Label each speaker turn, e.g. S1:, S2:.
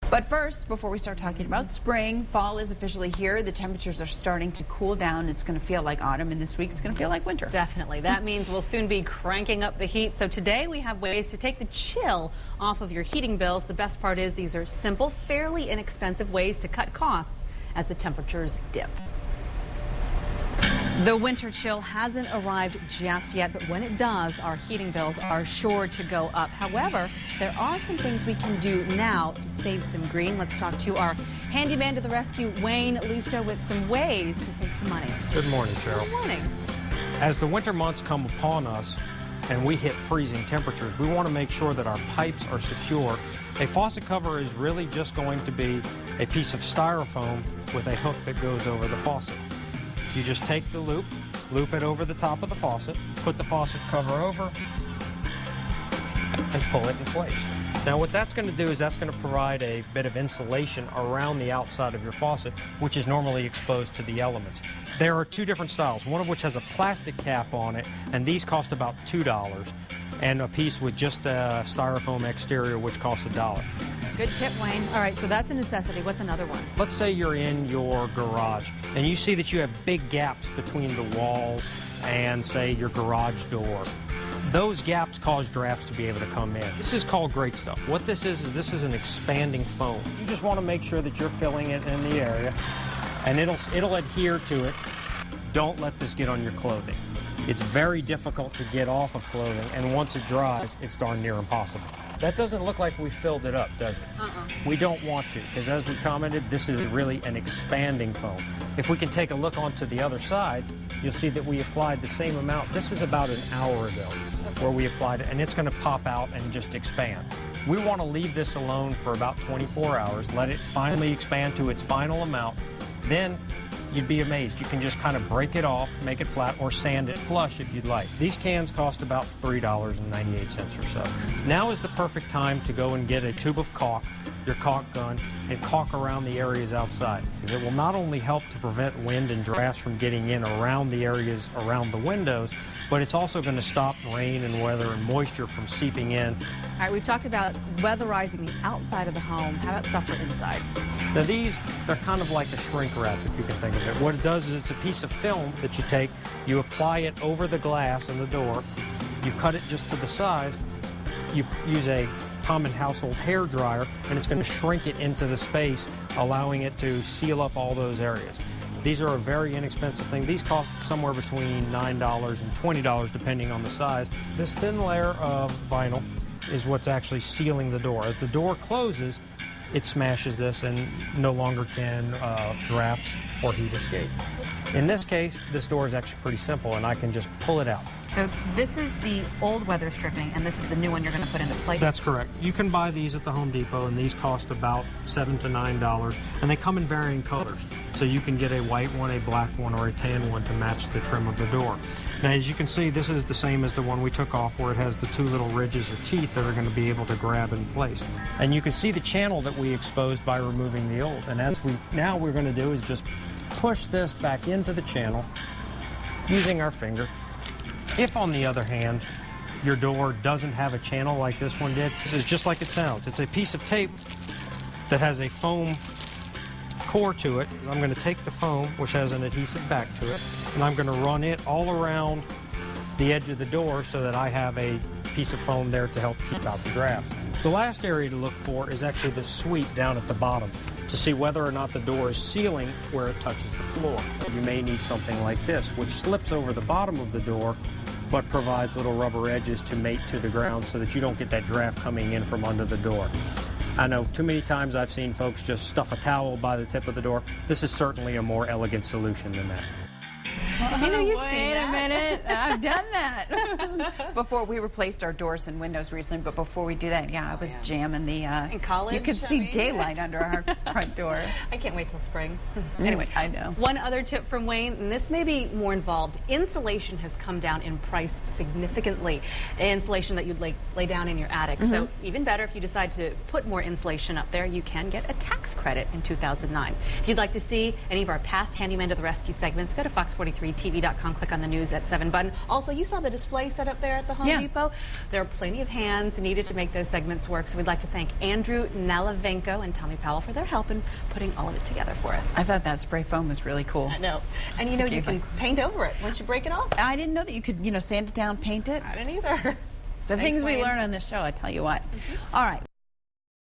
S1: But first, before we start talking about spring, fall is officially here. The temperatures are starting to cool down. It's going to feel like autumn, and this week it's going to feel like winter.
S2: Definitely. That means we'll soon be cranking up the heat. So today we have ways to take the chill off of your heating bills. The best part is these are simple, fairly inexpensive ways to cut costs as the temperatures dip. The winter chill hasn't arrived just yet, but when it does, our heating bills are sure to go up. However, there are some things we can do now to save some green. Let's talk to our handyman to the rescue, Wayne Lusto, with some ways to save some money.
S3: Good morning, Cheryl.
S2: Good morning.
S3: As the winter months come upon us and we hit freezing temperatures, we want to make sure that our pipes are secure. A faucet cover is really just going to be a piece of styrofoam with a hook that goes over the faucet. You just take the loop it over the top of the faucet, put the faucet cover over, and pull it in place. Now what that's going to do is that's going to provide a bit of insulation around the outside of your faucet, which is normally exposed to the elements. There are two different styles, one of which has a plastic cap on it, and these cost about $2, and a piece with just a styrofoam exterior, which costs $1.
S2: Good tip, Wayne. All right, so that's a necessity. What's another one?
S3: Let's say you're in your garage and you see that you have big gaps between the walls and, say, your garage door. Those gaps cause drafts to be able to come in. This is called great stuff. What this is an expanding foam. You just want to make sure that you're filling it in the area, and it'll adhere to it. Don't let this get on your clothing. It's very difficult to get off of clothing, and once it dries, it's darn near impossible. That doesn't look like we filled it up, does it? We don't want to, because as we commented, this is really an expanding foam. If we can take a look onto the other side, you'll see that we applied the same amount. This is about an hour ago where we applied it, and it's going to pop out and just expand. We want to leave this alone for about 24 hours, let it finally expand to its final amount. Then you'd be amazed. You can just kind of break it off, make it flat, or sand it flush if you'd like. These cans cost about $3.98 or so. Now is the perfect time to go and get a tube of caulk, your caulk gun, and caulk around the areas outside. It will not only help to prevent wind and drafts from getting in around the areas around the windows, but it's also going to stop rain and weather and moisture from seeping in.
S2: All right, we've talked about weatherizing the outside of the home. How about stuff for inside?
S3: Now they're kind of like a shrink wrap, if you can think of it. What it does is it's a piece of film that you take, you apply it over the glass in the door, you cut it just to the size, you use a common household hair dryer, and it's going to shrink it into the space, allowing it to seal up all those areas. These are a very inexpensive thing. These cost somewhere between $9 and $20 depending on the size. This thin layer of vinyl is what's actually sealing the door. As the door closes, it smashes this and no longer can drafts or heat escape. In this case, this door is actually pretty simple, and I can just pull it out.
S2: So this is the old weather stripping, and this is the new one you're going to put in its place?
S3: That's correct. You can buy these at the Home Depot, and these cost about $7 to $9, and they come in varying colors. So you can get a white one, a black one, or a tan one to match the trim of the door. Now, as you can see, this is the same as the one we took off, where it has the two little ridges or teeth that are going to be able to grab in place. And you can see the channel that we exposed by removing the old. And now we're going to do is just push this back into the channel using our finger. If, on the other hand, your door doesn't have a channel like this one did, this is just like it sounds. It's a piece of tape that has a foam core to it. I'm going to take the foam, which has an adhesive back to it, and I'm going to run it all around the edge of the door so that I have a piece of foam there to help keep out the draft. The last area to look for is actually this sweep down at the bottom to see whether or not the door is sealing where it touches the floor. You may need something like this, which slips over the bottom of the door but provides little rubber edges to mate to the ground so that you don't get that draft coming in from under the door. I know too many times I've seen folks just stuff a towel by the tip of the door. This is certainly a more elegant solution than that.
S2: You know, you've
S1: Wait
S2: seen that.
S1: a minute. I've done that. Before we replaced our doors and windows recently, but before we do that, yeah, I was jamming the...
S2: In college,
S1: you could see daylight under our front door.
S2: I can't wait till spring. Anyway,
S1: I know.
S2: One other tip from Wayne, and this may be more involved. Insulation has come down in price significantly. Insulation that you'd lay down in your attic. So even better, if you decide to put more insulation up there, you can get a tax credit in 2009. If you'd like to see any of our past Handyman to the Rescue segments, go to Fox 40. 1043tv.com. Click on the News at 7 button. Also, you saw the display set up there at the Home Depot. There are plenty of hands needed to make those segments work, so we'd like to thank Andrew Nalavenko and Tommy Powell for their help in putting all of it together for us.
S1: I thought that spray foam was really cool.
S2: I know. And you know, you can paint over it once you break it off.
S1: I didn't know that you could, sand it down, paint it.
S2: I didn't either.
S1: The things we learn on this show, I tell you what. All right.